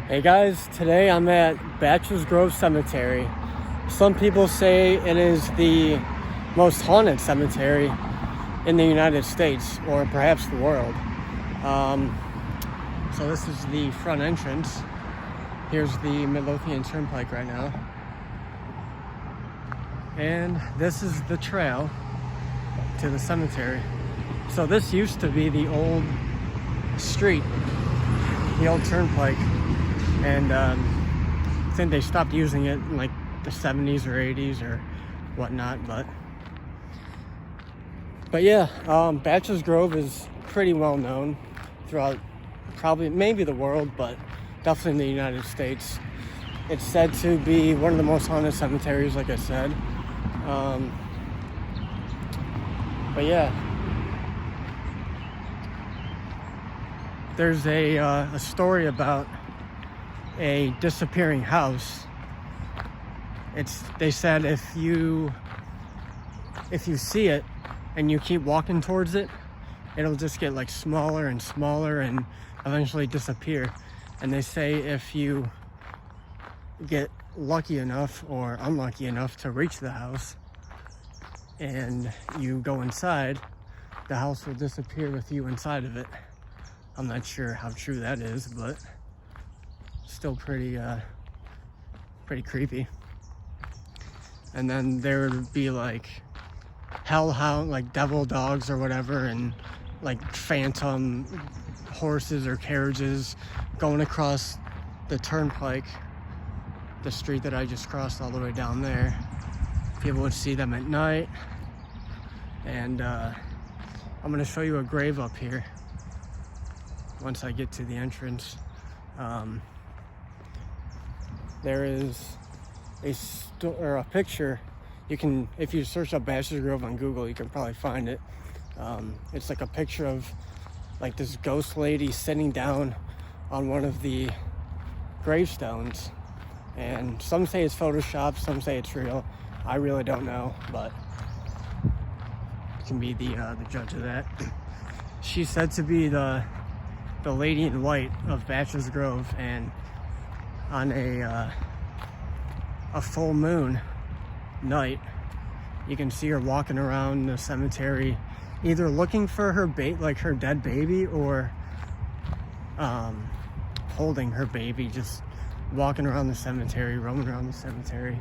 Hey guys, today I'm at Bachelors Grove Cemetery. Some people say it is the most haunted cemetery in the United States, or perhaps the world. So this is the front entrance. Here's the Midlothian Turnpike right now. And this is the trail to the cemetery. So this used to be the old street, the old turnpike. And I think they stopped using it in like the 70s or 80s or whatnot, but yeah, Bachelors Grove is pretty well known throughout maybe the world, but definitely in the United States. It's said to be one of the most haunted cemeteries, like I said. But yeah, there's a story about a disappearing house. They said if you see it and you keep walking towards it, it'll just get like smaller and smaller and eventually disappear. And they say if you get lucky enough or unlucky enough to reach the house and you go inside, the house will disappear with you inside of it. I'm not sure how true that is, but still pretty creepy. And then there would be like hellhound, like devil dogs or whatever, and like phantom horses or carriages going across the turnpike, the street that I just crossed all the way down there. People would see them at night. And I'm gonna show you a grave up here once I get to the entrance. There is a picture. You can, if you search up Bachelors Grove on Google, you can probably find it. It's like a picture of like this ghost lady sitting down on one of the gravestones, and some say it's Photoshop, some say it's real. I really don't know, but you can be the judge of that. She's said to be the lady in white of Bachelors Grove, and on a full moon night, you can see her walking around the cemetery, either looking for her her dead baby, or holding her baby, just walking around the cemetery, roaming around the cemetery.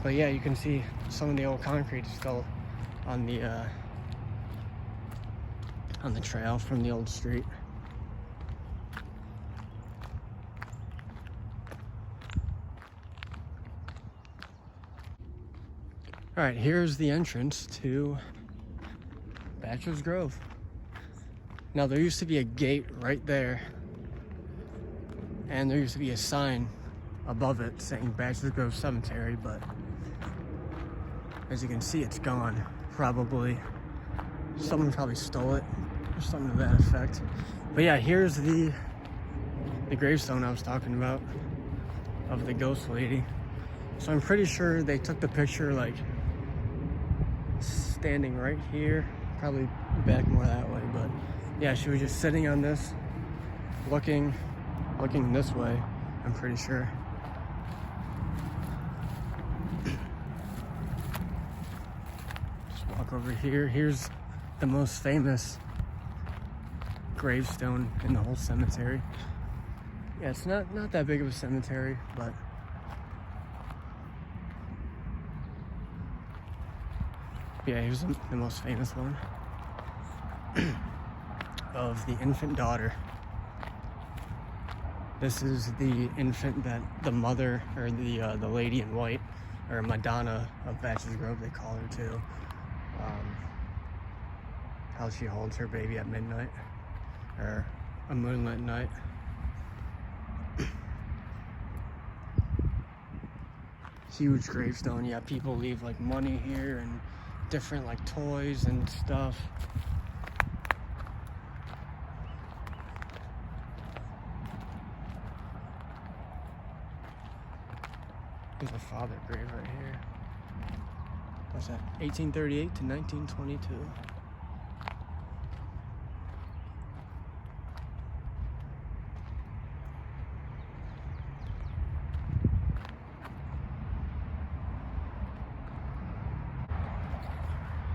But yeah, you can see some of the old concrete still on the trail from the old street. All right, here's the entrance to Bachelors Grove. Now, there used to be a gate right there, and there used to be a sign above it saying Bachelors Grove Cemetery, but as you can see, it's gone. Someone probably stole it or something to that effect. But yeah, here's the gravestone I was talking about of the ghost lady. So I'm pretty sure they took the picture like standing right here, probably back more that way, but yeah, she was just sitting on this, looking this way, I'm pretty sure. Just walk over here. Here's the most famous gravestone in the whole cemetery. Yeah, it's not that big of a cemetery, but yeah, here's the most famous one of the infant daughter. This is the infant that the mother, or the lady in white, or Madonna of Bachelors Grove, they call her too. How she holds her baby at midnight, or a moonlit night. Huge gravestone. Yeah, people leave like money here and different like toys and stuff. There's a father grave right here. What's that? 1838 to 1922.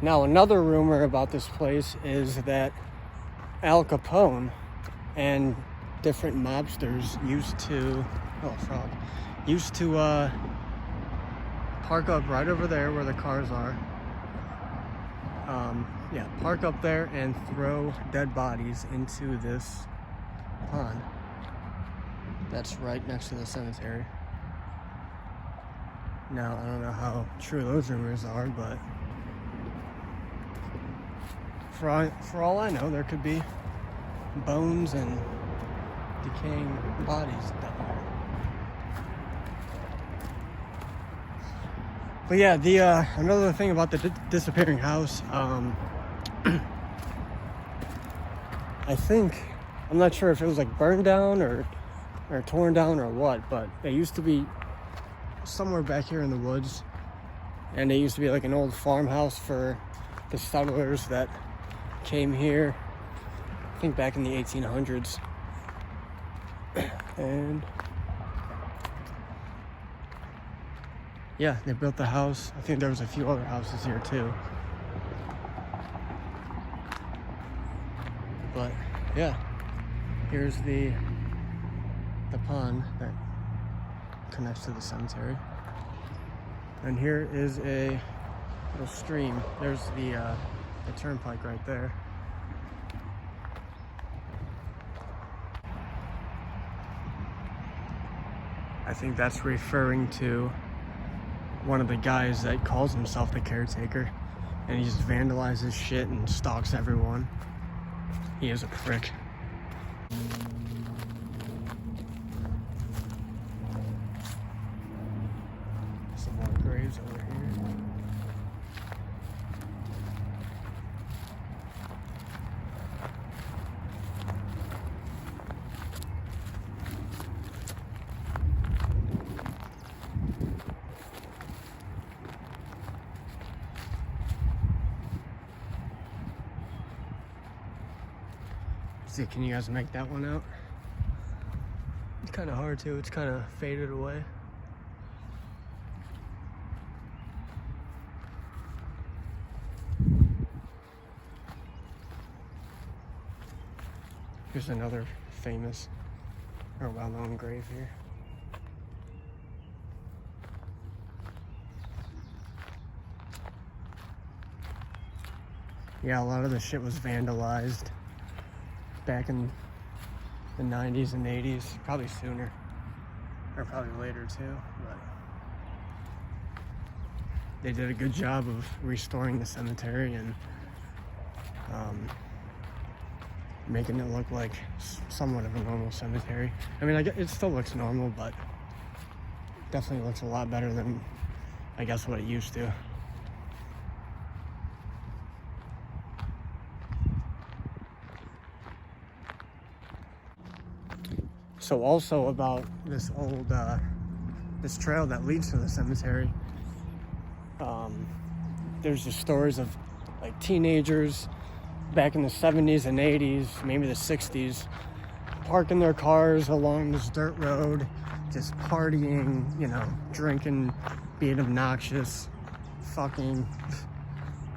Now, another rumor about this place is that Al Capone and different mobsters used to park up right over there where the cars are. Park up there and throw dead bodies into this pond that's right next to the cemetery. Now, I don't know how true those rumors are, but for all I know, there could be bones and decaying bodies down there. But yeah, another thing about the disappearing house, I'm not sure if it was like burned down or torn down or what, but it used to be somewhere back here in the woods, and it used to be like an old farmhouse for the settlers that came here, I think back in the 1800s. And yeah, they built the house. I think there was a few other houses here too. But yeah, here's the pond that connects to the cemetery. And here is a little stream. There's the turnpike right there. I think that's referring to one of the guys that calls himself the caretaker, and he just vandalizes shit and stalks everyone. He is a prick. Some more graves over here. See, can you guys make that one out? It's kind of hard to. It's kind of faded away. Here's another famous or well-known grave here. Yeah, a lot of the shit was vandalized back in the 90s and 80s, probably sooner, or probably later too, but they did a good job of restoring the cemetery and making it look like somewhat of a normal cemetery. I mean, it still looks normal, but definitely looks a lot better than, I guess, what it used to. So also about this old, this trail that leads to the cemetery, there's just stories of like teenagers back in the 70s and 80s, maybe the 60s, parking their cars along this dirt road, just partying, you know, drinking, being obnoxious, fucking,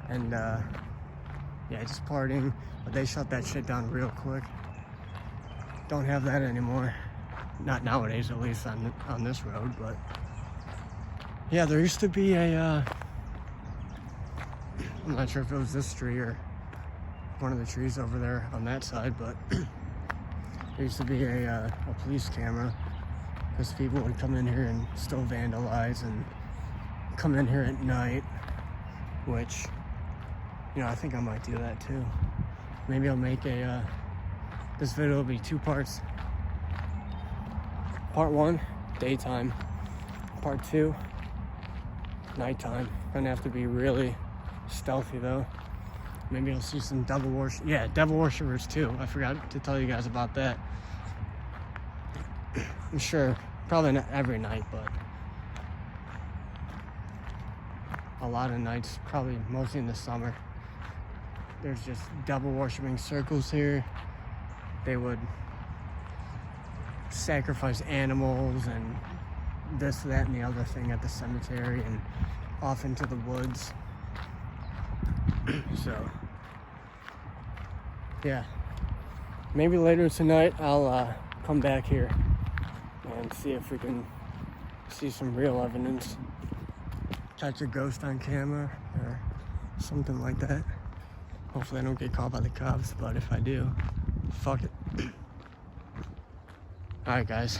and yeah, just partying. But they shut that shit down real quick. Don't have that anymore. Not nowadays, at least on this road, but yeah, there used to be a, I'm not sure if it was this tree or one of the trees over there on that side, but there used to be a police camera because people would come in here and still vandalize and come in here at night, which, you know, I think I might do that too. Maybe I'll make this video will be 2 parts. Part 1, daytime. Part 2, nighttime. Gonna have to be really stealthy though. Maybe I'll see some devil worshippers too. I forgot to tell you guys about that. I'm sure, probably not every night, but a lot of nights, probably mostly in the summer. There's just devil worshipping circles here. They would sacrifice animals and this, that, and the other thing at the cemetery and off into the woods. So yeah, maybe later tonight I'll come back here and see if we can see some real evidence, catch a ghost on camera or something like that. Hopefully I don't get caught by the cops, but if I do, fuck it. Alright guys.